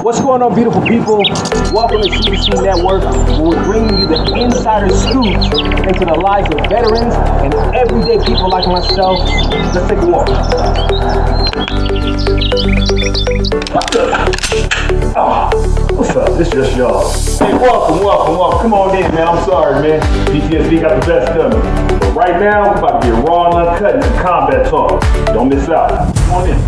What's going on, beautiful people? Welcome to CBC Network, where we're bringing you the insider scoops into the lives of veterans and everyday people like myself. Let's take a walk. What's up? It's just y'all. Hey, welcome. Come on in, man. I'm sorry, man. PTSD got the best of me. But right now, we're about to get raw and uncut and some combat talk. Don't miss out. Come on in.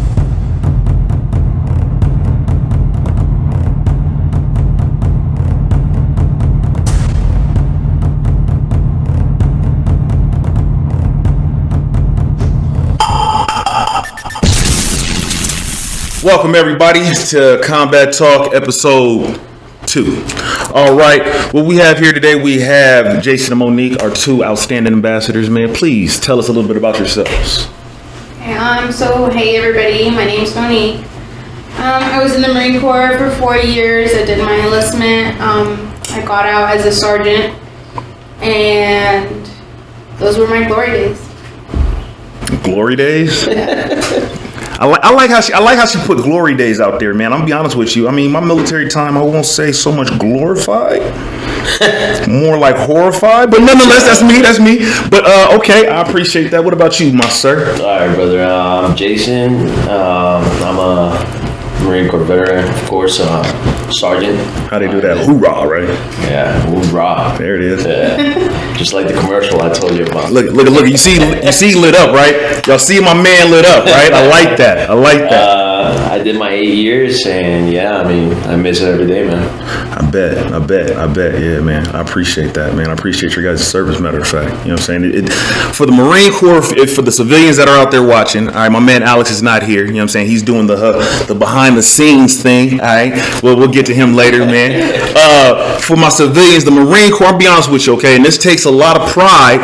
Welcome everybody to Combat Talk Ep.2. All right, what we have here today, we have Jason and Monique, our two outstanding ambassadors. Man, please tell us a little bit about yourselves. Hey everybody, my name's Monique. I was in the Marine Corps for 4 years. I did my enlistment. I got out as a sergeant, and those were my glory days. Glory days? I like how she put glory days out there, man. I'm gonna be honest with you. I mean, my military time, I won't say so much glorified, more like horrified. But nonetheless, that's me. But okay, I appreciate that. What about you, my sir? All right, brother. I'm Jason. I'm a Marine Corps veteran, of course. Sergeant. How they do that? Hoorah, right? Yeah, hoorah. There it is. Yeah. Just like the commercial I told you about. Look! You see lit up, right? Y'all see my man lit up, right? I like that. I did my 8 years, and yeah, I mean, I miss it every day, man. I bet. Yeah, man. I appreciate that, man. I appreciate your guys' service, matter of fact. You know what I'm saying? For the Marine Corps, for the civilians that are out there watching, all right, my man Alex is not here. You know what I'm saying? He's doing the behind the scenes thing, all right? We'll get to him later, man. For my civilians, the Marine Corps, I'll be honest with you, okay? And this takes a lot of pride.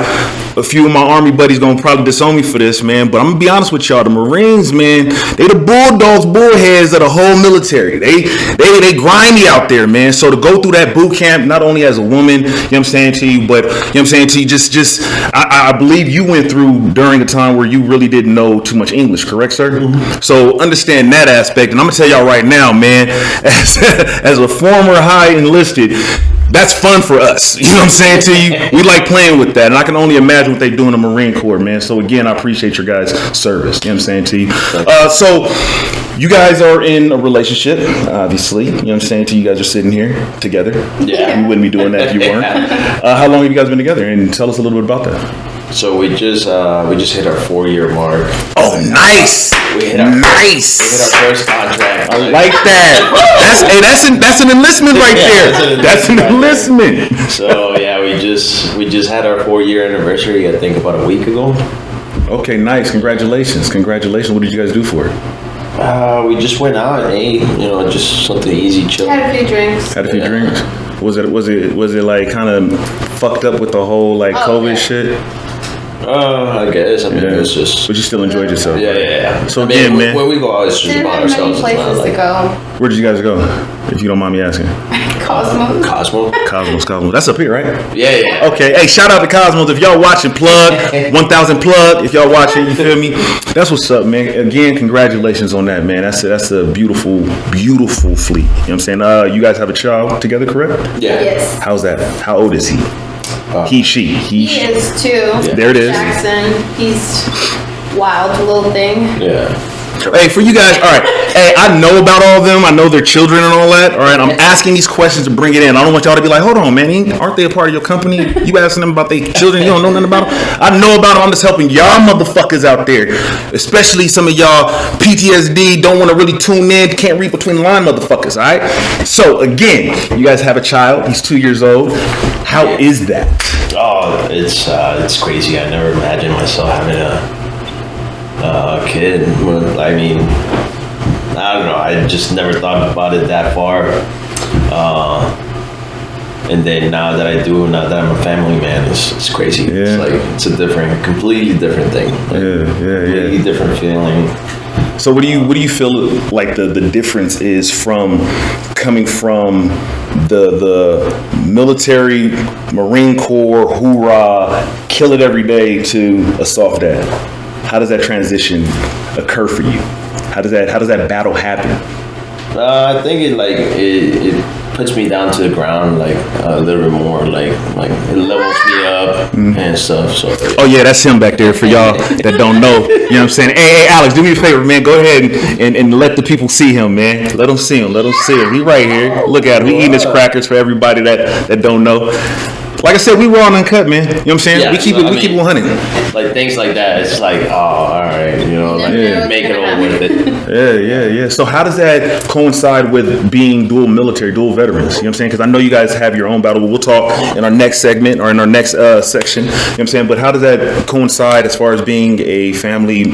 A few of my Army buddies gonna probably disown me for this, man, but I'm gonna be honest with y'all. The Marines, man, they the bulldogs, bullheads of the whole military. They grimy out there, man. So to go through that boot camp, not only as a woman, you know what I'm saying to you, but you know what I'm saying to you, I believe you went through during a time where you really didn't know too much English, correct, sir? Mm-hmm. So understand that aspect, and I'm gonna tell y'all right now, man, as a former high enlisted, that's fun for us. You know what I'm saying to you? We like playing with that. And I can only imagine what they do in the Marine Corps, man. So again, I appreciate your guys' service. You know what I'm saying to you? So you guys are in a relationship, obviously. You know what I'm saying to you? You guys are sitting here together. Yeah. You wouldn't be doing that if you weren't. How long have you guys been together? And tell us a little bit about that. So we just hit our 4-year mark. Oh, nice. We hit our first contract. I like that. That's an enlistment right there. That's an enlistment. So yeah, we just had our 4-year anniversary. I think about a week ago. Okay, nice. Congratulations. What did you guys do for it? We just went out and ate. Just something easy, chill. Had a few drinks. Was it like kind of fucked up with the whole COVID shit? I guess. I mean, it's just. But you still enjoyed yourself. Yeah. So again, man. When we go out, it's just about ourselves. Many places to go. Where did you guys go? If you don't mind me asking. Cosmo. That's up here, right? Yeah. Okay. Hey, shout out to Cosmos. If y'all watching, plug 1000 plug. If y'all watching, you feel me? That's what's up, man. Again, congratulations on that, man. That's a beautiful fleet. You know what I'm saying? You guys have a child together, correct? Yeah. Yes. How's that? How old is he? She is too. Yeah. There it is. Jackson. He's wild little thing. Yeah. Hey, for you guys, all right. Hey, I know about all of them. I know their children and all that. All right, I'm asking these questions to bring it in. I don't want y'all to be like, hold on, man. Aren't they a part of your company? You asking them about their children? You don't know nothing about them? I know about them. I'm just helping y'all motherfuckers out there. Especially some of y'all PTSD, don't want to really tune in, can't read between the line motherfuckers, all right? So, again, you guys have a child. He's 2 years old. How is that? Oh, it's crazy. I never imagined myself having a kid. I mean, I don't know. I just never thought about it that far. And then now that I do, now that I'm a family man, it's crazy. Yeah. It's a completely different thing. Completely different feeling. So what do you feel like the difference is from coming from the military, Marine Corps, hoorah, kill it every day to a soft dad? How does that transition occur for you? How does that battle happen? I think it puts me down to the ground like a little bit more, like it levels me up and stuff. So Oh yeah, that's him back there for y'all that don't know. You know what I'm saying? Hey, Alex, do me a favor, man. Go ahead and let the people see him, man. Let them see him. Let them see him. He right here. Look at him. He eating his crackers for everybody that don't know. Like I said, we raw and uncut, man. You know what I'm saying? Yeah, we keep it 100. like things like that. It's like, oh, all right, you know, like make it all worth it. Yeah. So how does that coincide with being dual military, dual veterans? You know what I'm saying? Because I know you guys have your own battle. We'll talk in our next segment or in our next section. You know what I'm saying? But how does that coincide as far as being a family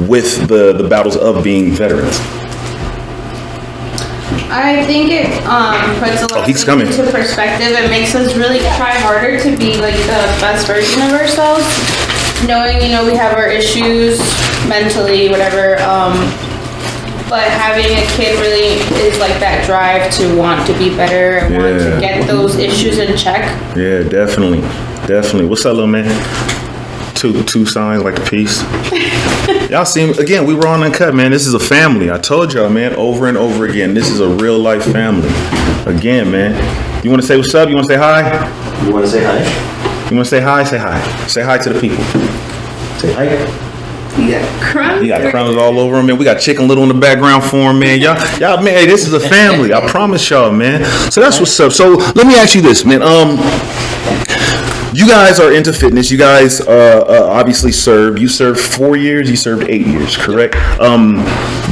with the battles of being veterans? I think it puts a lot of he's things coming. into perspective. It makes us really try harder to be like the best version of ourselves, knowing, you know, we have our issues mentally, whatever. But having a kid really is like that drive to want to be better and want to get those issues in check. Yeah, definitely. What's up, little man? Two signs like a piece. Y'all see him again. We raw and uncut, man. This is a family. I told y'all, man, over and over again. This is a real life family. Again, man. You want to say what's up? You want to say hi? You want to say hi? You want to say hi? Say hi. Say hi to the people. Say hi. You got crumbs. You got crumbs all over him, man. We got Chicken Little in the background for him, man. Y'all, man. Hey, this is a family. I promise y'all, man. So that's what's up. So let me ask you this, man. You guys are into fitness. You guys obviously served. You served 4 years. You served 8 years, correct?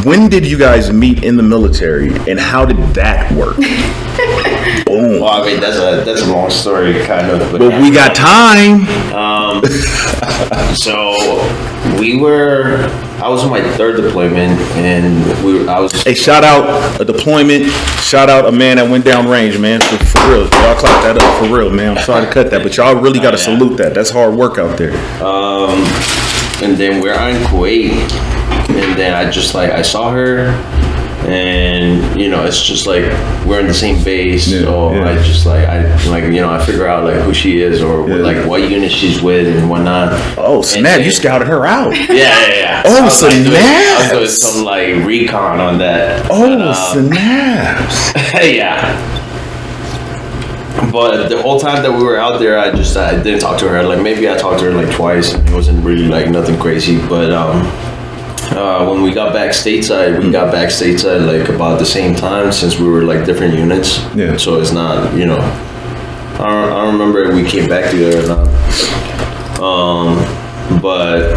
When did you guys meet in the military, and how did that work? Boom. Well, I mean, that's a long story, kind of. But we got time. So I was on my third deployment, and I was. Hey, shout out a deployment. Shout out a man that went down range, man. For real, y'all clap that up for real, man. I'm sorry to cut that, but y'all really got to salute that. That's hard work out there. And then we're in Kuwait, and then I saw her, and you know, it's just like we're in the same base, so I I figure out like who she is or like what unit she's with and whatnot. Oh snap! You scouted her out. Yeah. Oh snap! I was doing some like recon on that. Oh snaps! Yeah. But the whole time that we were out there, I didn't talk to her. Like maybe I talked to her like twice. It wasn't really like nothing crazy. But when we got back stateside, like about the same time, since we were like different units. Yeah. So it's not, you know, I don't remember if we came back together or not. But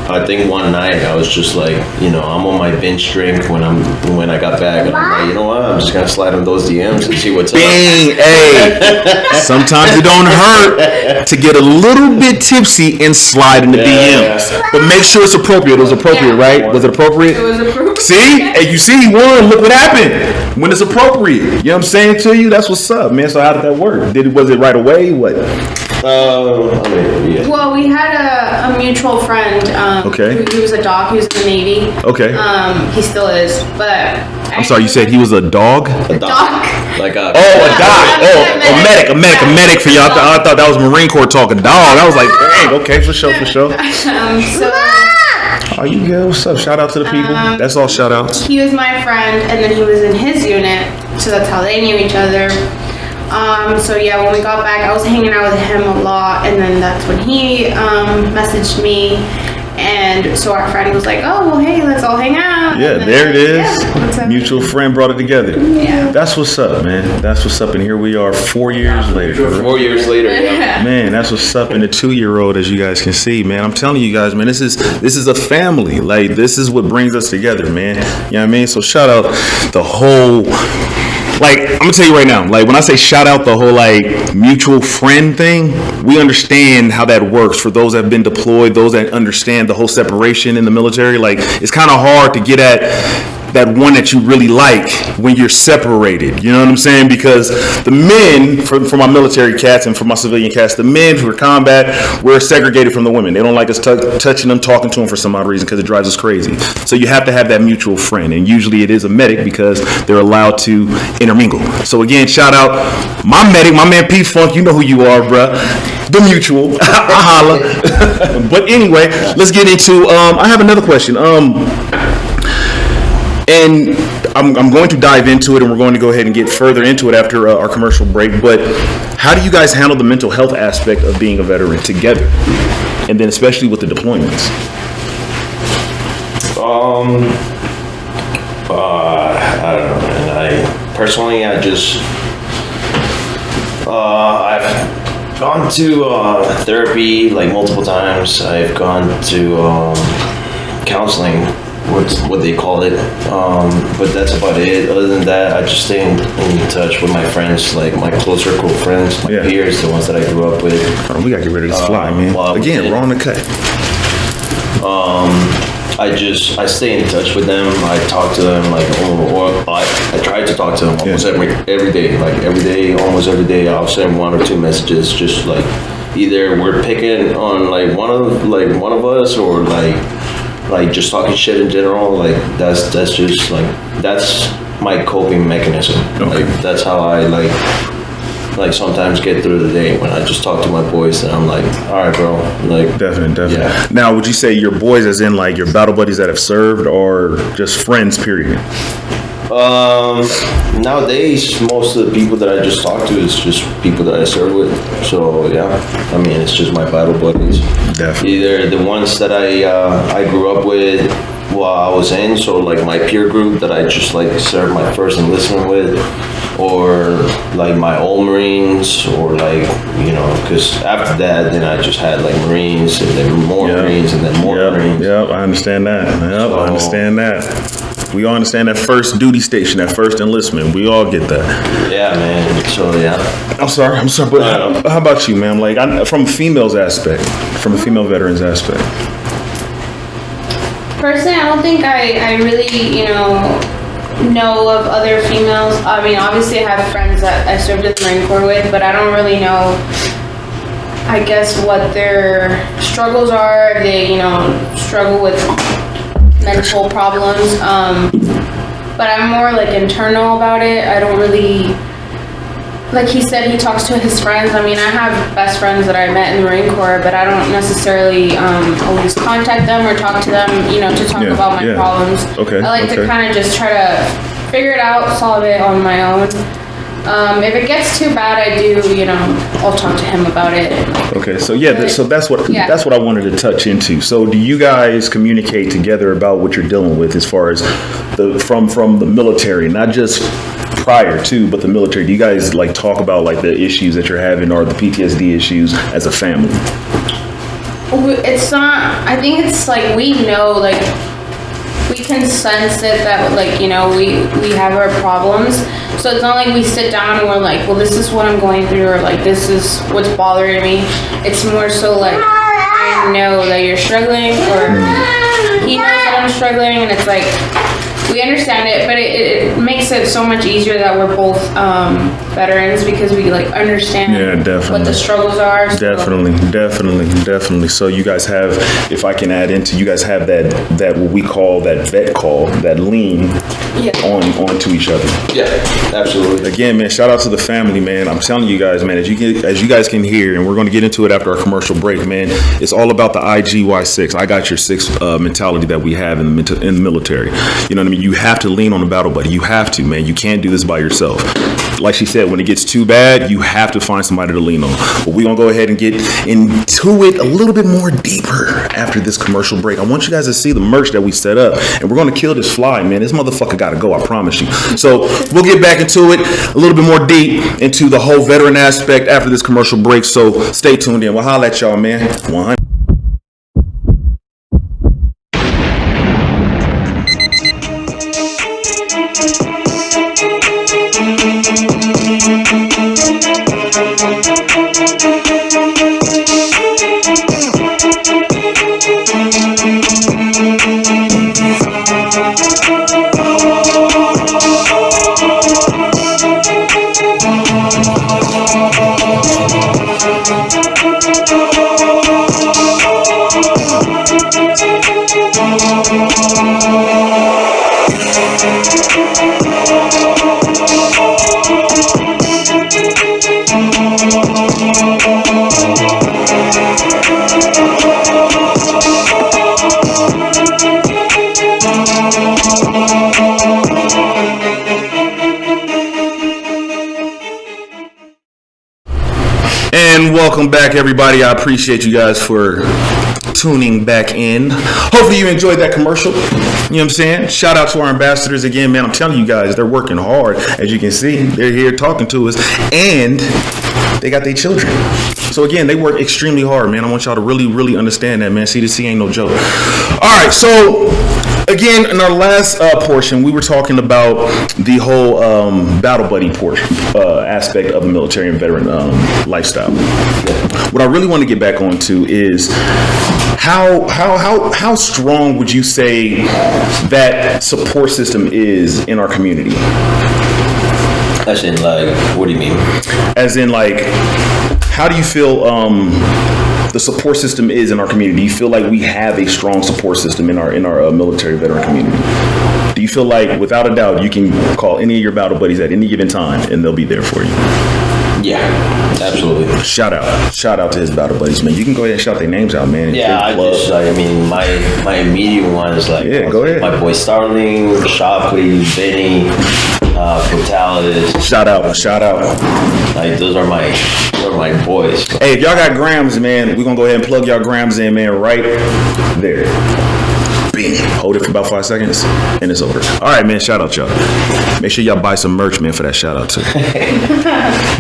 I think one night I was just like, you know, I'm on my bench drink when I got back, and I'm like, you know what? I'm just gonna slide on those DMs and see what's up. Bing, hey. Sometimes it don't hurt to get a little bit tipsy and slide in the DMs, but make sure it's appropriate. It was appropriate, right? Was it appropriate? It was appropriate. See, and you see, one. Look what happened when it's appropriate. You know what I'm saying to you? That's what's up, man. So how did that work? Was it right away? What? Well, we had a mutual friend. Okay. He was a doc. He was in the Navy. Okay. He still is, but. I'm sorry. You said he was a dog? A doc. Like a. Oh, a doc. Oh, a medic for y'all. I thought that was Marine Corps talking dog. I was like, dang. Okay, for sure. So. Oh, you good? What's up? Shout out to the people. That's all shout outs. He was my friend, and then he was in his unit, so that's how they knew each other. So yeah, when we got back, I was hanging out with him a lot, and then that's when he messaged me, and so our friend was like, "Oh, well, hey, let's all hang out." Yeah, there it is. Yeah, mutual friend brought it together. Yeah. That's what's up, man. That's what's up, and here we are 4 years later. 4 years later, yeah. Man, that's what's up. And the 2-year-old, as you guys can see, man, I'm telling you guys, man, this is a family. Like, this is what brings us together, man. You know what I mean? So shout out the whole. Like, I'm gonna tell you right now, like when I say shout out the whole like mutual friend thing, we understand how that works for those that have been deployed, those that understand the whole separation in the military. Like, it's kind of hard to get at that one that you really like when you're separated. You know what I'm saying? Because the men, for my military cats and for my civilian cats, the men for combat, we're segregated from the women. They don't like us touching them, talking to them for some odd reason because it drives us crazy. So you have to have that mutual friend, and usually it is a medic because they're allowed to intermingle. So again, shout out my medic, my man P Funk. You know who you are, bruh. The mutual. I holla. But anyway, let's get into. I have another question. And I'm going to dive into it, and we're going to go ahead and get further into it after our commercial break. But how do you guys handle the mental health aspect of being a veteran together, and then especially with the deployments? I don't know, man. I just I've gone to therapy like multiple times. I've gone to counseling, what they call it, but that's about it. Other than that, I just stay in touch with my friends, like my close circle of friends, my peers, the ones that I grew up with. We gotta get rid of this fly, man. Again, we're on the cut. I stay in touch with them. I talk to them I try to talk to them almost every day. Like almost every day, I'll send 1 or 2 messages. Just like either we're picking on like one of us, or like just talking shit in general. Like that's just like that's my coping mechanism. Okay. Like that's how I like sometimes get through the day, when I just talk to my boys and I'm like, all right, bro. Like definitely. Yeah. Now, would you say your boys as in like your battle buddies that have served, or just friends, period? Nowadays, most of the people that I just talk to is just people that I serve with. So yeah, I mean, it's just my battle buddies. Definitely. Either the ones that I grew up with while I was in, so like my peer group that I just like served my first enlistment with, or like my old Marines, or like, you know, because after that, then I just had like Marines, and then more Marines, and then more Marines. Yep, I understand that. I understand that. We all understand that first duty station, that first enlistment. We all get that. Yeah, man. So yeah. I'm sorry. But how about you, man? Like from a female's aspect, from a female veteran's aspect. Personally, I don't think I really, know of other females. I mean, obviously I have friends that I served in the Marine Corps with, but I don't really know, I guess, what their struggles are. If they, struggle with mental problems. But I'm more like internal about it. I don't really, like he said, he talks to his friends. I mean, I have best friends that I met in the Marine Corps, but I don't necessarily always contact them or talk to them, to talk about my problems. Okay. I like to kind of just try to figure it out, solve it on my own. If it gets too bad, I do, I'll talk to him about it. Okay, so that's what I wanted to touch into. So do you guys communicate together about what you're dealing with, as far as from the military, not just prior to, but the military? Do you guys like talk about like the issues that you're having, or the PTSD issues as a family? It's not, I think it's like we know, like we can sense it that like, we have our problems. So it's not like we sit down and we're like, well, this is what I'm going through, or like this is what's bothering me. It's more so like, I know that you're struggling, or he knows that I'm struggling, and it's like, we understand it, but it makes it so much easier that we're both veterans, because we like understand what the struggles are. So. Definitely. So you guys have, if I can add into, you guys have that what we call that vet call, that lean onto each other. Yeah, absolutely. Again, man, shout out to the family, man. I'm telling you guys, man, as you guys can hear, and we're going to get into it after our commercial break, man. It's all about the IGY6. I got your 6 mentality that we have in the military. You know what I mean? You have to lean on a battle buddy. You have to, man. You can't do this by yourself. Like she said, when it gets too bad, you have to find somebody to lean on. But we're going to go ahead and get into it a little bit more deeper after this commercial break. I want you guys to see the merch that we set up, and we're going to kill this fly, man. This motherfucker got to go, I promise you. So we'll get back into it a little bit more deep into the whole veteran aspect after this commercial break. So stay tuned in. We'll holla at y'all, man. 100. welcome back, everybody. I appreciate you guys for tuning back in. Hopefully you enjoyed that commercial. You know what I'm saying? Shout out to our ambassadors again, man. I'm telling you guys, they're working hard. As you can see, they're here talking to us, and they got their children. So again, they work extremely hard, man. I want y'all to really, really understand that, man. C2C ain't no joke. All right, so again, in our last portion, we were talking about the whole battle buddy portion aspect of the military and veteran lifestyle. What I really want to get back onto is how strong would you say that support system is in our community? As in, like, what do you mean? As in, like, how do you feel the support system is in our community? Do you feel like we have a strong support system in our military veteran community? Do you feel like, without a doubt, you can call any of your battle buddies at any given time and they'll be there for you? Yeah, absolutely. Shout out to his battle buddies, man. You can go ahead and shout their names out, man. Yeah, my immediate one is like, yeah, go ahead. My boy Starling, Shockley, Benny, Brutalis. Shout out. Like, those are my boys. Hey, if y'all got grams, man, we're gonna go ahead and plug y'all grams in, man, right there. Bing. Hold it for about 5 seconds, and it's over. All right, man. Shout out, y'all. Make sure y'all buy some merch, man, for that shout out too.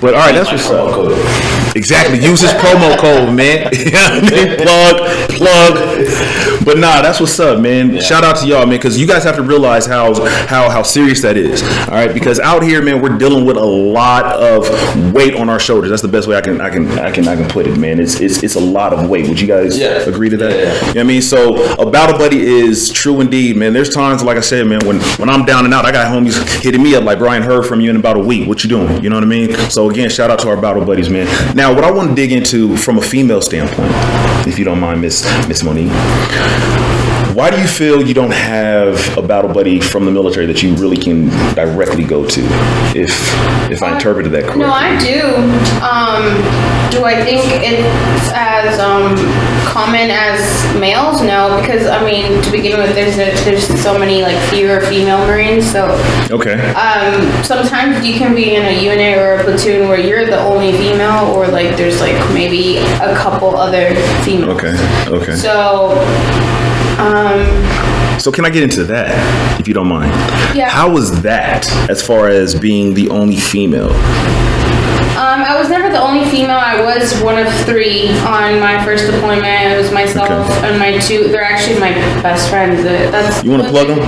But all right, that's what's up. Exactly. Use this promo code, man. plug. But nah, that's what's up, man. Yeah. Shout out to y'all, man, because you guys have to realize how serious that is. All right, because out here, man, we're dealing with a lot of weight on our shoulders. That's the best way I can put it, man. It's a lot of weight. Would you guys agree to that? Yeah. You know what I mean? So a battle buddy is true indeed, man. There's times, like I said, man, when I'm down and out, I got homies hitting me up like, Brian, heard from you in about a week. What you doing? You know what I mean? So again, shout out to our battle buddies, man. Now, what I want to dig into from a female standpoint, if you don't mind, Miss Monique, why do you feel you don't have a battle buddy from the military that you really can directly go to? If I interpreted that correctly. No, I do. Do I think it's as common as males? No, because I mean, to begin with, there's so many like fewer female Marines. So okay. Sometimes you can be in a unit or a platoon where you're the only female, or like there's like maybe a couple other females. Okay. So can I get into that, if you don't mind? Yeah. How was that, as far as being the only female? I was never the only female. I was one of 3 on my first deployment. It was myself and my 2. They're actually my best friends. You want to plug them?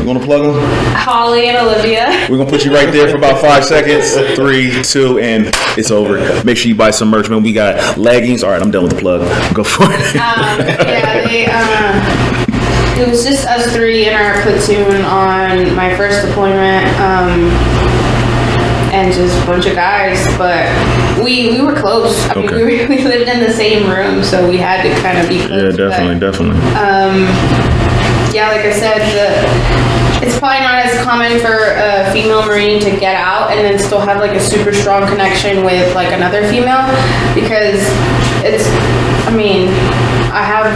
Holly and Olivia. We're going to put you right there for about 5 seconds. 3, 2, and it's over. Make sure you buy some merch, man. We got leggings. All right, I'm done with the plug. Go for it. It was just us 3 in our platoon on my first deployment. And just a bunch of guys, but we were close. I mean, we lived in the same room, so we had to kind of be close. Yeah, definitely. Yeah, like I said, it's probably not as common for a female Marine to get out and then still have like a super strong connection with like another female, because I have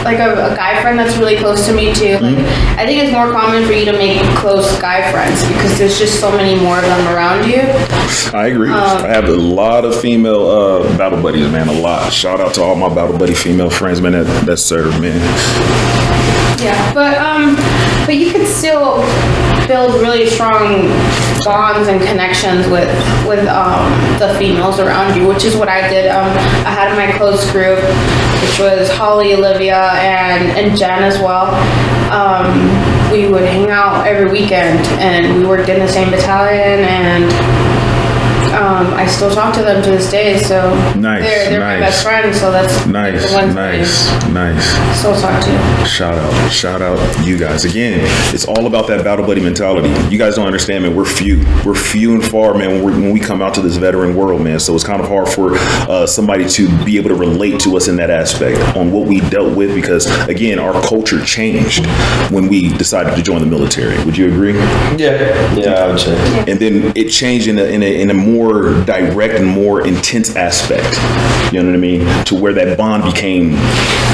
like a guy friend that's really close to me too. Like, I think it's more common for you to make close guy friends because there's just so many more of them around you. I agree. I have a lot of female battle buddies, man. A lot. Shout out to all my battle buddy female friends, man. That serve, man. Yeah, but you can still build really strong bonds and connections with the females around you, which is what I did. I had my close group, which was Holly, Olivia, and Jen as well. We would hang out every weekend, and we worked in the same battalion, and I still talk to them to this day, so they're my best friends, so that's nice. Still talk to. Shout out you guys. Again, it's all about that battle buddy mentality. You guys don't understand, man. We're few and far, man, when we come out to this veteran world, man. So it's kind of hard for somebody to be able to relate to us in that aspect on what we dealt with, because again, our culture changed when we decided to join the military. Would you agree? Yeah, I would say. And then it changed in a more direct and more intense aspect, you know what I mean, to where that bond became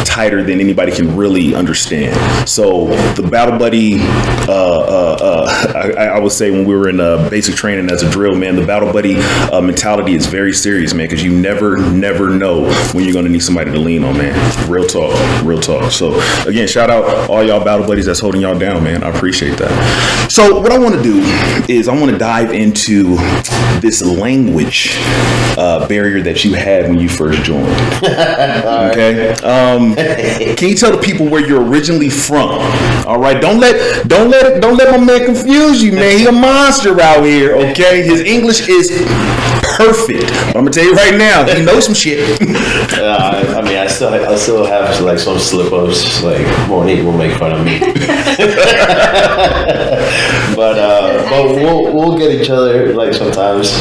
tighter than anybody can really understand. So the battle buddy, I would say when we were in basic training as a drill, man, the battle buddy mentality is very serious, man, because you never know when you're going to need somebody to lean on, man. Real talk. So again, shout out all y'all battle buddies that's holding y'all down, man. I appreciate that. So what I want to do is I want to dive into this language barrier that you had when you first joined. Okay. Can you tell the people where you're originally from? All right. Don't let my man confuse you, man. He a monster out here. Okay. His English is perfect. But I'm gonna tell you right now, he knows some shit. I mean, I still have like some slip-ups. Like Monique will make fun of me. but we'll get each other like sometimes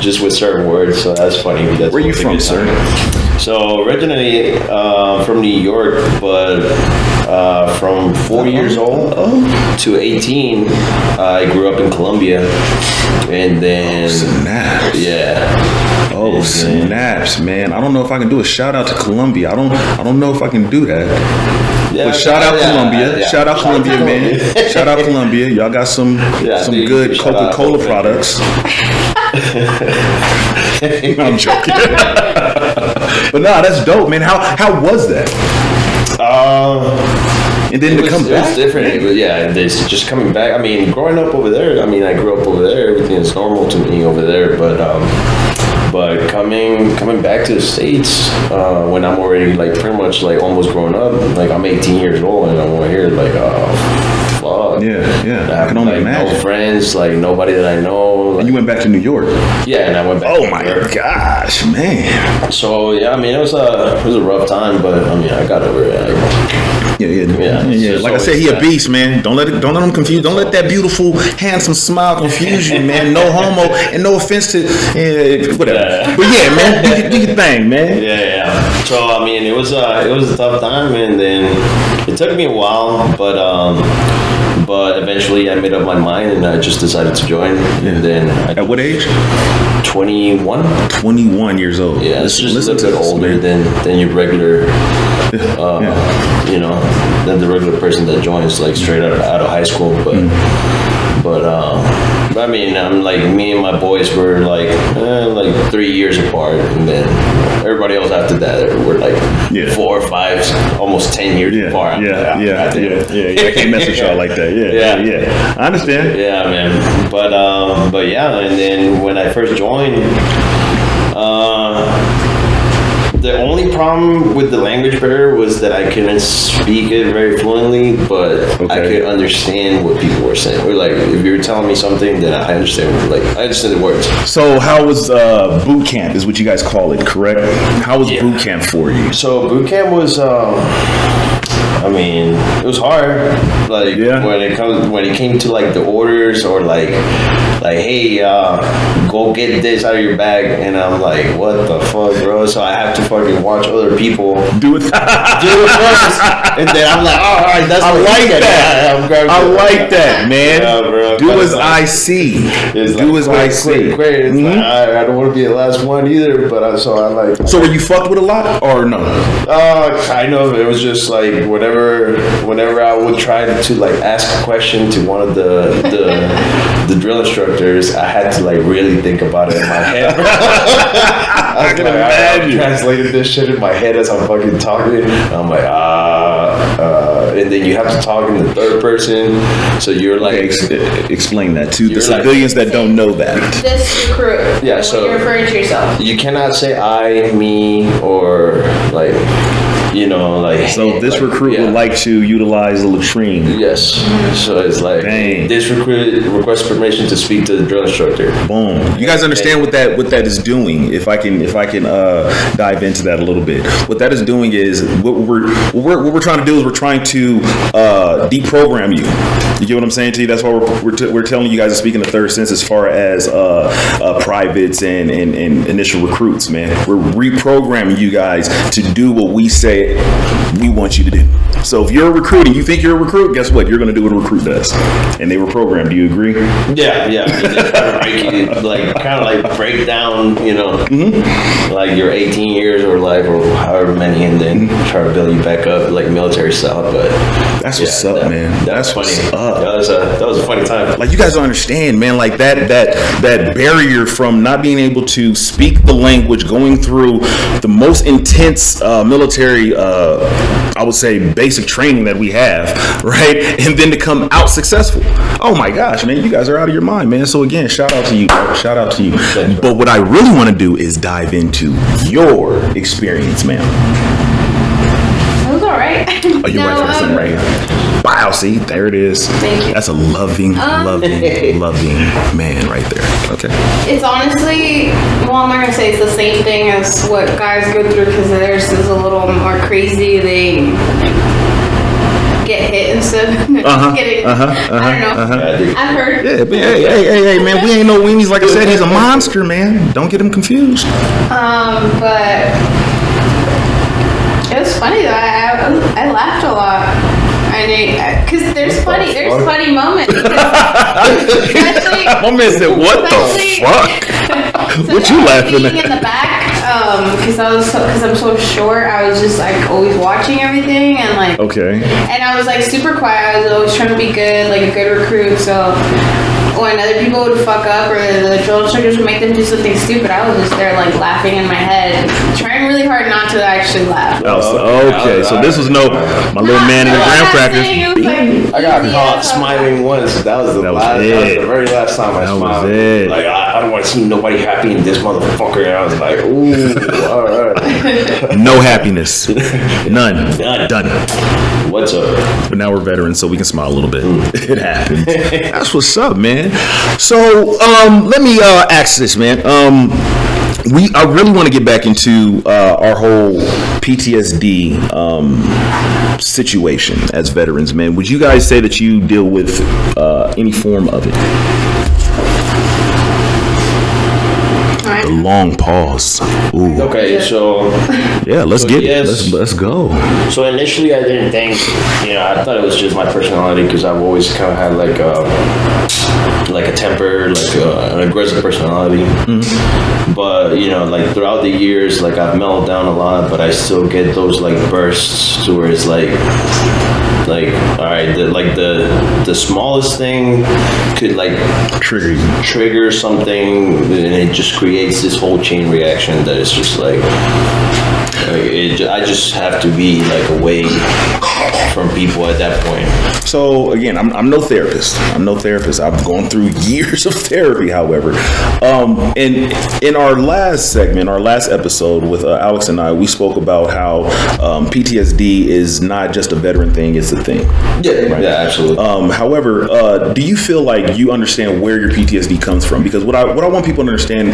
just with certain words. So that's funny. That's where you from, sir? So originally from New York, but from 4 years old to 18, I grew up in Colombia, and then snaps. Yeah. Oh, snaps, man! I don't know if I can do a shout out to Colombia. I don't know if I can do that. Yeah, but shout out Colombia. Yeah. Shout out Colombia, man. Shout out Colombia. Y'all got some good Coca-Cola products. No, I'm joking. But nah, that's dope, man. How was that? And then to come back? It was different. It's just coming back. I mean, growing up over there, I grew up over there. Everything is normal to me over there. But coming back to the States when I'm already like pretty much like almost grown up, like I'm 18 years old and I'm over here like, fuck. Yeah. I can only imagine. No friends, like nobody that I know. Like, and you went back to New York? Yeah, and I went back. Oh my gosh, man. So yeah, I mean it was a rough time, but I mean I got over it. Yeah. Like I said, he a beast, man. Don't let him confuse. Don't let that beautiful, handsome smile confuse you, man. No homo, and no offense to whatever. Yeah. But yeah, man, do your thing, man. Yeah. So I mean, it was a tough time, and then it took me a while, but eventually I made up my mind, and I just decided to join. And then at what age? 21. 21 years old. Yeah, it's just a little bit older than your regular. Than the regular person that joins like straight out of high school, but I mean, I'm like me and my boys were like 3 years apart, and then everybody else after that were like 4 or 5, almost 10 years apart. Yeah. I can't mess with y'all like that. Yeah. I understand. Yeah, man. But yeah, and then when I first joined, the only problem with the language barrier was that I couldn't speak it very fluently, but I could understand what people were saying. Or like, if you were telling me something, then I understand the words. So how was boot camp is what you guys call it, correct? How was boot camp for you? So boot camp was, I mean, it was hard. Like when it came to like the orders or like hey, go get this out of your bag, and I'm like, what the fuck, bro? So I have to fucking watch other people do it first, and then I'm like, all right, that's I like that, man. Yeah, bro. Do as I see. Do as I see. Quick. Like, I don't want to be the last one either, but so I like. So were you fucked with a lot or no? Kind of. It was just like whenever I would try to like ask a question to one of the drill instructors, I had to like really think about it in my head. I can imagine. I translated this shit in my head as I'm fucking talking. I'm like, and then you have to talk in the third person. So you're like, explain that to the civilians that don't know that. This recruit. Yeah. So you're referring to yourself. You cannot say I, me, or like. So this recruit would like to utilize the latrine. Yes. So it's like, this recruit requests permission to speak to the drill instructor. Boom. You guys understand what that is doing? If I can dive into that a little bit. What that is doing is what we're trying to do is we're trying to deprogram you. You get what I'm saying to you? That's why we're telling you guys to speak in the third sense as far as privates and initial recruits, man. We're reprogramming you guys to do what we say we want you to do. So if you're a recruit and you think you're a recruit, guess what? You're going to do what a recruit does. And they were programmed. Do you agree? Yeah. Kind of like break down, like your 18 years or however many, and then try to build you back up like military style. But that's what's up, man. That's funny. What's up. That was a funny time. Like, you guys don't understand, man. Like that barrier from not being able to speak the language, going through the most intense military, I would say, basic training that we have, right? And then to come out successful. Oh my gosh, man, you guys are out of your mind, man. So again, shout out to you. Shout out to you. But what I really want to do is dive into your experience, ma'am. It was all right. Oh, you're right for something right here. Wow, see, there it is. Thank you. That's a loving man right there. Okay. It's honestly, well, I'm not gonna say it's the same thing as what guys go through, because theirs is a little more crazy. They get hit instead of getting. I don't know. I've heard. Yeah, but hey, man, we ain't no weenies. Like I said, he's a monster, man. Don't get him confused. But it was funny though. I laughed a lot. Because there's funny moments. Especially, my man said, "What the fuck? What you laughing at?" In the back, because I'm so short, I was just like always watching everything and like. Okay. And I was like super quiet. I was always trying to be good, like a good recruit. So when other people would fuck up or the drill instructors would make them do something stupid, I was just there like laughing in my head, trying really hard not to actually laugh. Okay, so this was my little man in the graham crackers. I got caught smiling once. That was the very last time I smiled. That was it. Like, I don't want to see nobody happy in this motherfucker. And I was like, ooh, all right. No happiness. None. Done. What's up? But now we're veterans, so we can smile a little bit. It happens. That's what's up, man. So, let me ask this, man. I really want to get back into our whole PTSD situation as veterans, man. Would you guys say that you deal with any form of it? The long pause. Ooh. Okay, so yeah, let's get it. Let's go. So initially, I didn't think, I thought it was just my personality, because I've always kind of had like a temper, like an aggressive personality. Mm-hmm. But like throughout the years, like I've mellowed down a lot, but I still get those like bursts to where it's like all right, the smallest thing could like trigger something, and it just creates this whole chain reaction that is just like I just have to be like away from people at that point. So again, I'm no therapist. I've gone through years of therapy, however. And in our last episode with Alex and I, we spoke about how PTSD is not just a veteran thing, it's a thing. Yeah, right? Yeah, absolutely. However, do you feel like you understand where your PTSD comes from? Because what I want people to understand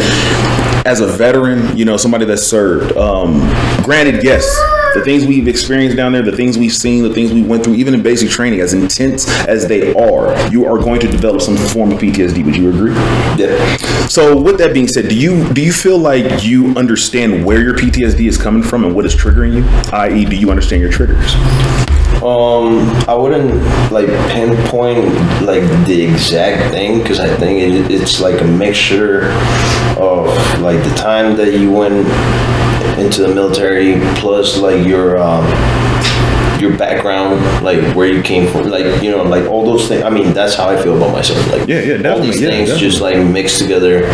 as a veteran, somebody that served, granted, yes, the things we've experienced down there, the things we've seen, the things we went through, even in basic training, as intense as they are, you are going to develop some form of PTSD. Would you agree? Yeah. So with that being said, do you feel like you understand where your PTSD is coming from and what is triggering you? I.e., do you understand your triggers? I wouldn't like pinpoint like the exact thing, because I think it's like a mixture of like the time that you went into the military, plus like your background, like where you came from, like like all those things. I mean, that's how I feel about myself. Like definitely, all these things just like mixed together,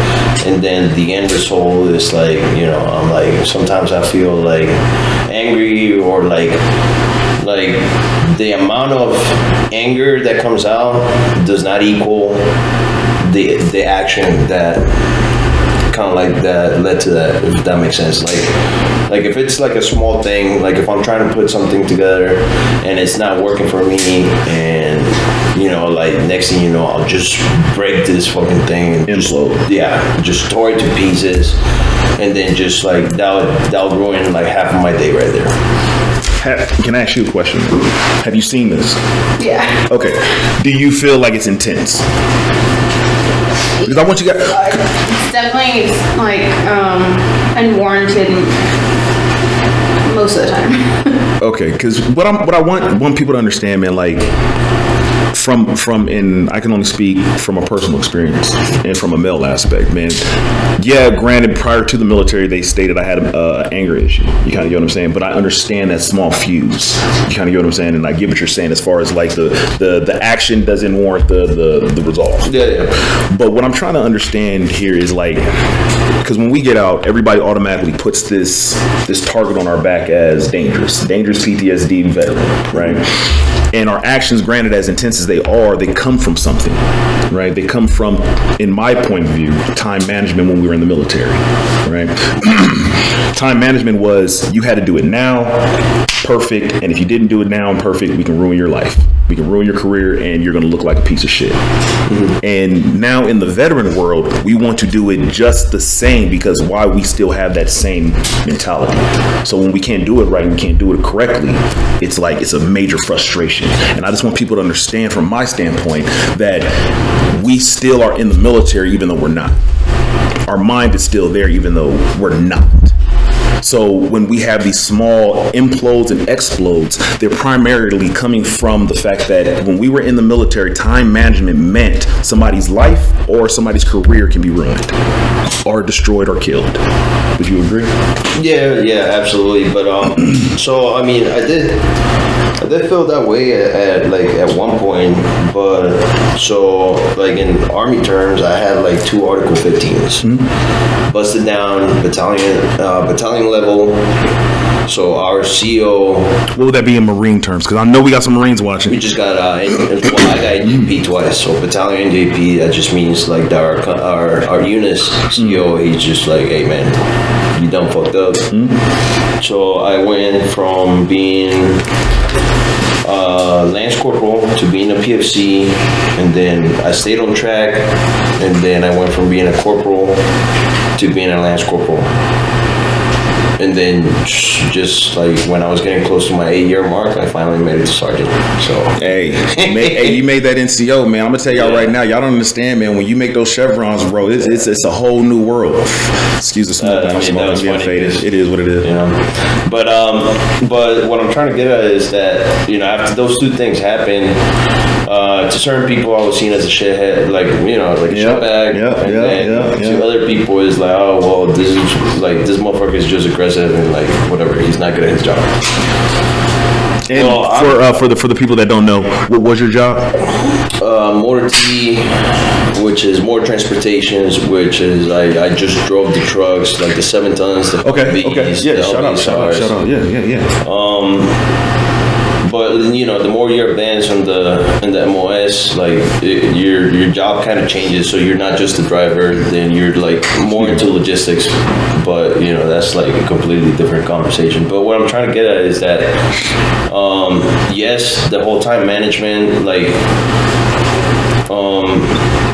and then the end result is like I'm like, sometimes I feel like angry, or like the amount of anger that comes out does not equal the action that kind of like that led to that, if that makes sense. Like if it's like a small thing, like if I'm trying to put something together and it's not working for me, and like next thing you know, I'll just break this fucking thing and just tore it to pieces, and then just like that'll ruin like half of my day right there. Can I ask you a question? Have you seen this? Yeah. Okay. Do you feel like it's intense? Because I want you guys. It's definitely like unwarranted most of the time. Okay, because what I want people to understand, man, like and I can only speak from a personal experience and from a male aspect, man. Yeah, granted, prior to the military, they stated I had an anger issue. You kind of get what I'm saying, but I understand that small fuse. You kind of get what I'm saying, and I get what you're saying as far as like the action doesn't warrant the result. Yeah. But what I'm trying to understand here is like, because when we get out, everybody automatically puts this target on our back as dangerous PTSD veteran, right? And our actions, granted, as intense as they are, they come from something, right? They come from, in my point of view, time management when we were in the military, right? Time management was you had to do it now, perfect, and if you didn't do it now and perfect, we can ruin your life. We can ruin your career and you're going to look like a piece of shit. Mm-hmm. And now in the veteran world, we want to do it just the same because why we still have that same mentality. So when we can't do it right and we can't do it correctly, it's like it's a major frustration. And I just want people to understand from my standpoint that we still are in the military even though we're not. Our mind is still there even though we're not. So when we have these small implodes and explodes, they're primarily coming from the fact that when we were in the military, time management meant somebody's life or somebody's career can be ruined or destroyed or killed. Would you agree? Yeah, absolutely. But so I mean, I did feel that way at one point, but so like in Army terms, I had like 2 Article 15s, busted down battalion level. So our CO. What would that be in Marine terms? Because I know we got some Marines watching. We just got I got NJP twice. So battalion NJP, that just means like our unit's CO. He's just like, hey man, you done fucked up. So I went from being Lance Corporal to being a PFC, and then I stayed on track, and then I went from being a corporal to being a Lance Corporal. And then just like when I was getting close to my 8-year mark, I finally made it to sergeant. So hey, you made that NCO, man. I'm gonna tell y'all right now, y'all don't understand, man. When you make those chevrons, bro, it's a whole new world. Excuse the smoke, I'm getting faded. It is what it is. Yeah. But what I'm trying to get at is that after those 2 things happened, to certain people I was seen as a shithead, like like a shitbag, and to other people is like, oh well, this motherfucker is just aggressive and like whatever, he's not good at his job. And for the people that don't know, what was your job? Motor T, which is more transportations, which is I just drove the trucks, like the 7 tons, the okay, yeah, shout out, yeah. But the more you're advanced in the MOS, like your job kind of changes. So you're not just a driver, then you're like more into logistics. But that's like a completely different conversation. But what I'm trying to get at is that yes, the whole time management, like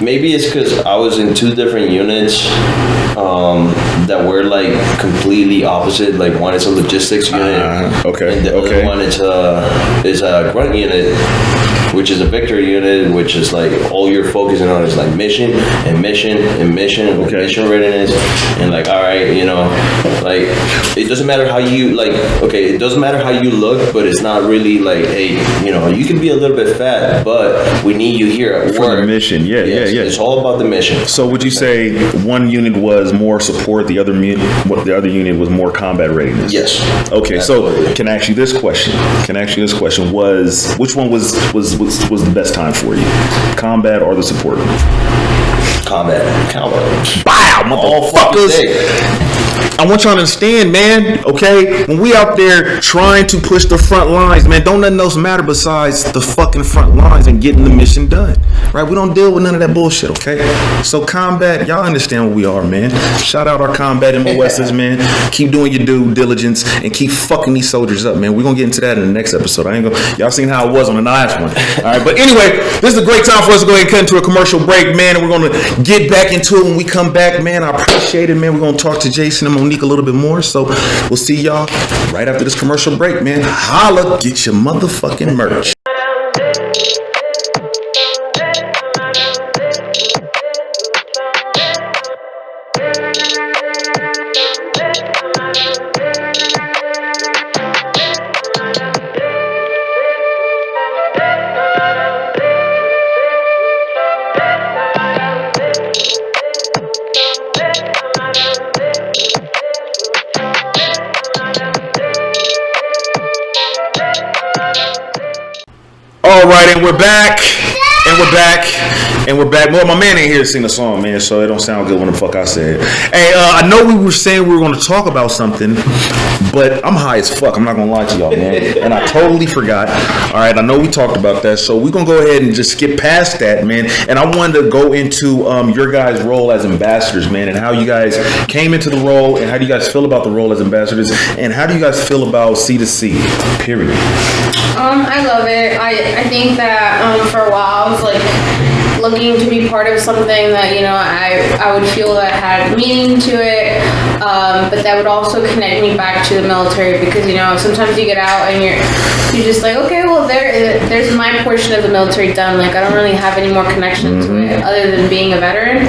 maybe it's because I was in 2 different units that were like completely opposite. Like one is a logistics unit, and the other one is a grunt unit, which is a victory unit, which is like all you're focusing on is like mission and mission and mission and mission readiness, and like all right, like it doesn't matter how you it doesn't matter how you look, but it's not really like, hey, you can be a little bit fat, but we need you here at work. For the mission, yeah. It's all about the mission. So would you say one unit was more support, the other unit was more combat readiness? Yes. Okay, absolutely. So can I ask you this question? Which one was the best time for you? Combat or the support? Combat. Bow, motherfuckers! I want y'all to understand, man, okay? When we out there trying to push the front lines, man, don't nothing else matter besides the fucking front lines and getting the mission done, right? We don't deal with none of that bullshit, okay? So combat, y'all understand what we are, man. Shout out our combat MOSs, man. Keep doing your due diligence and keep fucking these soldiers up, man. We're gonna get into that in the next episode. Y'all seen how it was on the last one. All right, but anyway, this is a great time for us to go ahead and cut into a commercial break, man, and we're gonna get back into it when we come back, man. I appreciate it, man. We're gonna talk to Jason and Monique a little bit more, so we'll see y'all right after this commercial break, man. Holla, get your motherfucking merch. All right, and we're back. And we're back. And we're back. Well, my man ain't here to sing the song, man, so it don't sound good when the fuck I said. Hey, I know we were saying we were going to talk about something, but I'm high as fuck. I'm not going to lie to y'all, man. And I totally forgot. All right, I know we talked about that, so we're going to go ahead and just skip past that, man. And I wanted to go into your guys' role as ambassadors, man, and how you guys came into the role, and how do you guys feel about the role as ambassadors, and how do you guys feel about C2C, period? I love it. I think that for a while I was like looking to be part of something that, you know, I would feel that had meaning to it, but that would also connect me back to the military, because, you know, sometimes you get out and you're just like, okay, well, there's my portion of the military done. Like, I don't really have any more connection to it other than being a veteran.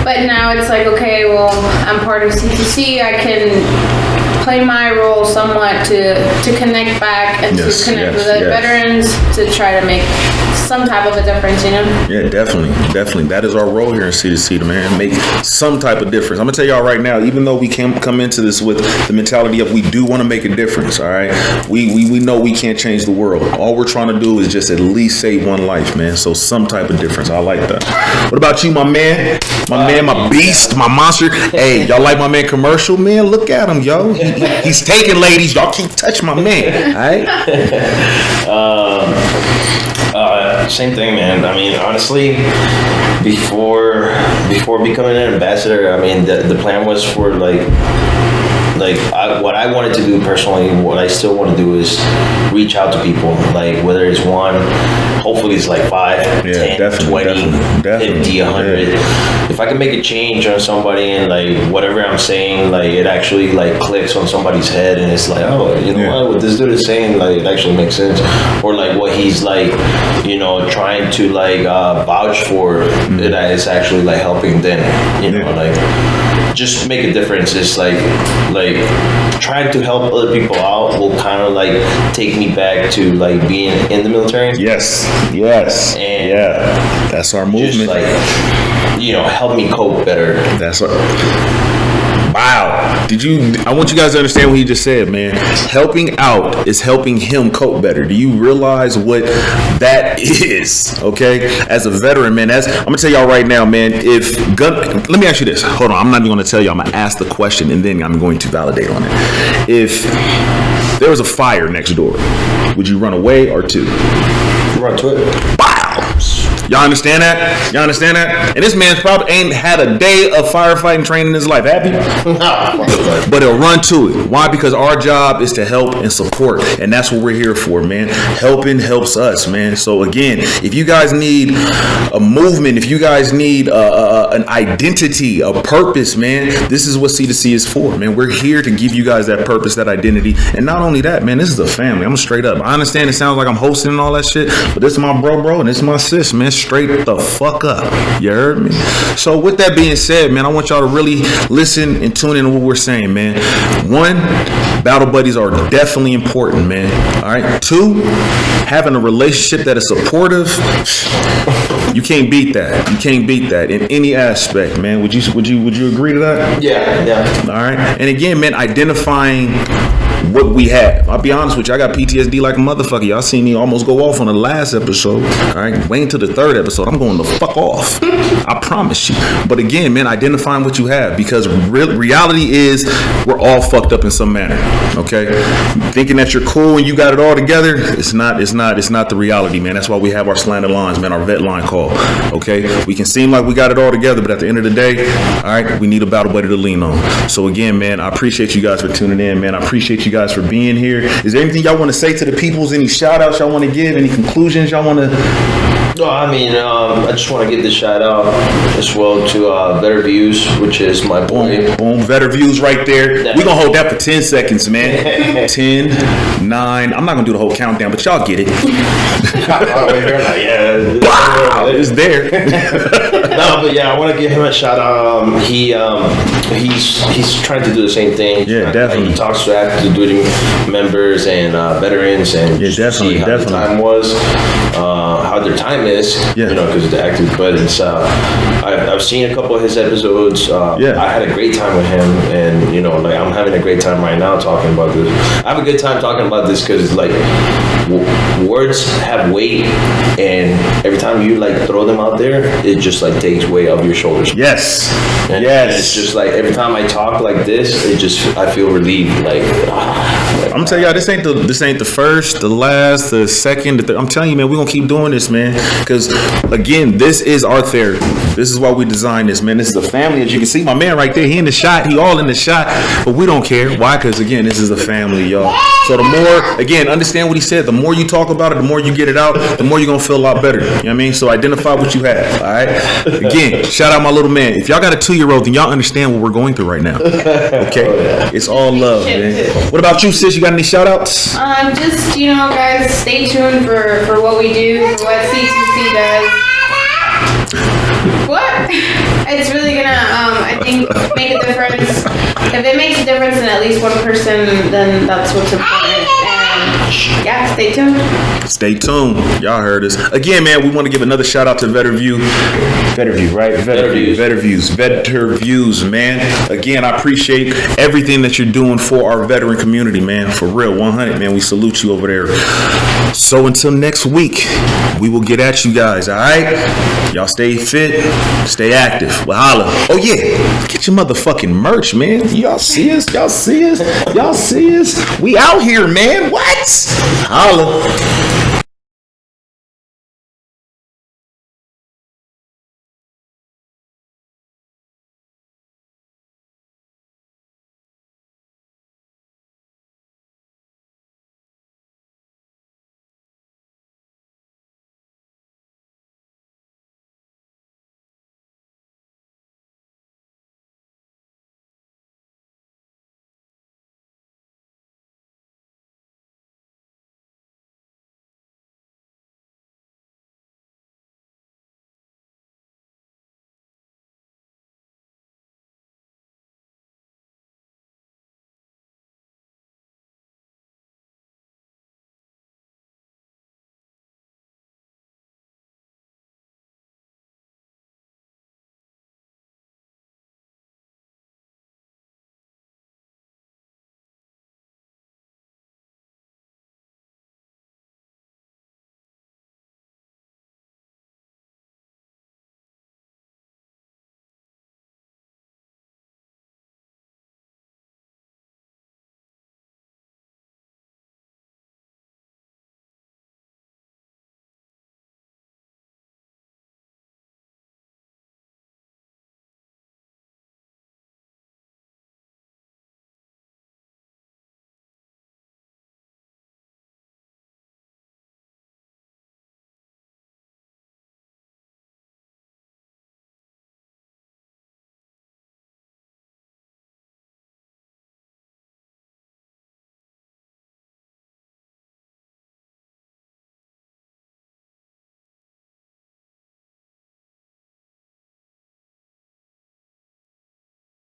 But now it's like, okay, well, I'm part of C2C. I can play my role somewhat to connect back and to connect with the veterans, to try to make some type of a difference, you know? Yeah, definitely. That is our role here in C2C, to man, make some type of difference. I'm gonna tell y'all right now, even though we can come into this with the mentality of we do want to make a difference, all right? We know we can't change the world. All we're trying to do is just at least save one life, man. So some type of difference. I like that. What about you, my man? My beast, my monster. Hey, y'all like my man Commercial, man? Look at him, yo. He's taking ladies. Y'all can't touch my man, all right? Same thing, man. I mean, honestly, before becoming an ambassador, I mean, the plan was for what I wanted to do personally, what I still want to do is reach out to people, like whether it's one, hopefully it's like 5, 10, 20, 50, 100. Yeah. If I can make a change on somebody and like whatever I'm saying, like it actually like clicks on somebody's head and it's like, oh, you know what this dude is saying, like it actually makes sense. Or like what he's like, you know, trying to like vouch for, that is actually like helping them, you know, like just make a difference. It's like trying to help other people out will kind of like take me back to like being in the military. Yes. And that's our movement. Just like, you know, help me cope better. That's what. Wow. I want you guys to understand what he just said, man. Helping out is helping him cope better. Do you realize what that is? Okay? As a veteran, man, I'm going to tell y'all right now, man, let me ask you this. Hold on. I'm not even going to tell you. I'm going to ask the question and then I'm going to validate on it. If there was a fire next door, would you run away or to? Run to it. Wow. Y'all understand that? And this man's probably ain't had a day of firefighting training in his life, have you? But he'll run to it. Why? Because our job is to help and support, and that's what we're here for, man. Helping helps us, man. So again, if you guys need a movement, if you guys need an identity, a purpose, man, this is what C2C is for, man. We're here to give you guys that purpose, that identity, and not only that, man, this is a family. I'm straight up. I understand it sounds like I'm hosting and all that shit, but this is my bro, and this is my sis, man. Straight the fuck up. You heard me? So with that being said, man, I want y'all to really listen and tune in to what we're saying, man. 1, battle buddies are definitely important, man. All right. 2, having a relationship that is supportive. You can't beat that in any aspect, man. Would you agree to that? Yeah. All right. And again, man, identifying what we have. I'll be honest with you, I got PTSD like a motherfucker. Y'all seen me almost go off on the last episode. All right, wait until the 3rd episode. I'm going to fuck off. I promise you. But again, man, identifying what you have, because reality is we're all fucked up in some manner. Okay, thinking that you're cool and you got it all together, it's not the reality, man. That's why we have our slanted lines, man, our vet line call. Okay, we can seem like we got it all together, but at the end of the day, all right, we need a battle buddy to lean on. So again, man, I appreciate you guys for tuning in, man. I appreciate you guys for being here. Is there anything y'all want to say to the peoples? Any shout outs y'all want to give? Any conclusions y'all want to? No, I mean, I just want to give the shout out as well to Better Views, which is my boy. Boom, Better Views right there. We're going to hold that for 10 seconds, man. 10, 9. I'm not going to do the whole countdown, but y'all get it. Wow, it's there. No, but yeah, I want to give him a shout out. He's trying to do the same thing. Yeah, definitely. He talks to active duty members and veterans, and definitely. The time was, how their time is, you know, because of the active. But it's I've seen a couple of his episodes. Yeah. I had a great time with him, and you know, like I'm having a great time right now talking about this. I have a good time talking about this because like words have weight, and every time you like throw them out there, it just like takes weight off your shoulders. Yes. And it's just like every time I talk like this, I feel relieved. Like I'm telling y'all, this ain't the first, the last, the second, the third. I'm telling you, man, we're gonna keep doing this, man. Because again, this is our therapy. This is why we designed this, man. This is a family. As you can see, my man right there, he in the shot, he all in the shot. But we don't care. Why? Because again, this is a family, y'all. So the more, again, understand what he said, the more you talk about it, the more you get it out, the more you're gonna feel a lot better. You know what I mean? So identify what you have. All right. Again, shout out my little man. If y'all got a 2-year-old, then y'all understand what we're going through right now. Okay. It's all love, man. What about you, sis? You got any shout outs? Just, you know, guys, stay tuned for what we do, for what C2C does. What? It's really gonna, I think, make a difference. If it makes a difference in at least one person, then that's what's important. And yeah, stay tuned. Stay tuned. Y'all heard us. Again, man, we want to give another shout out to VetterView, right? VetterViews, man. Again, I appreciate everything that you're doing for our veteran community, man. For real, 100, man. We salute you over there. So until next week, we will get at you guys, all right? Y'all stay fit, stay active. Well, holla. Oh, yeah. Get your motherfucking merch, man. Y'all see us? Y'all see us? Y'all see us? We out here, man. What? Holla.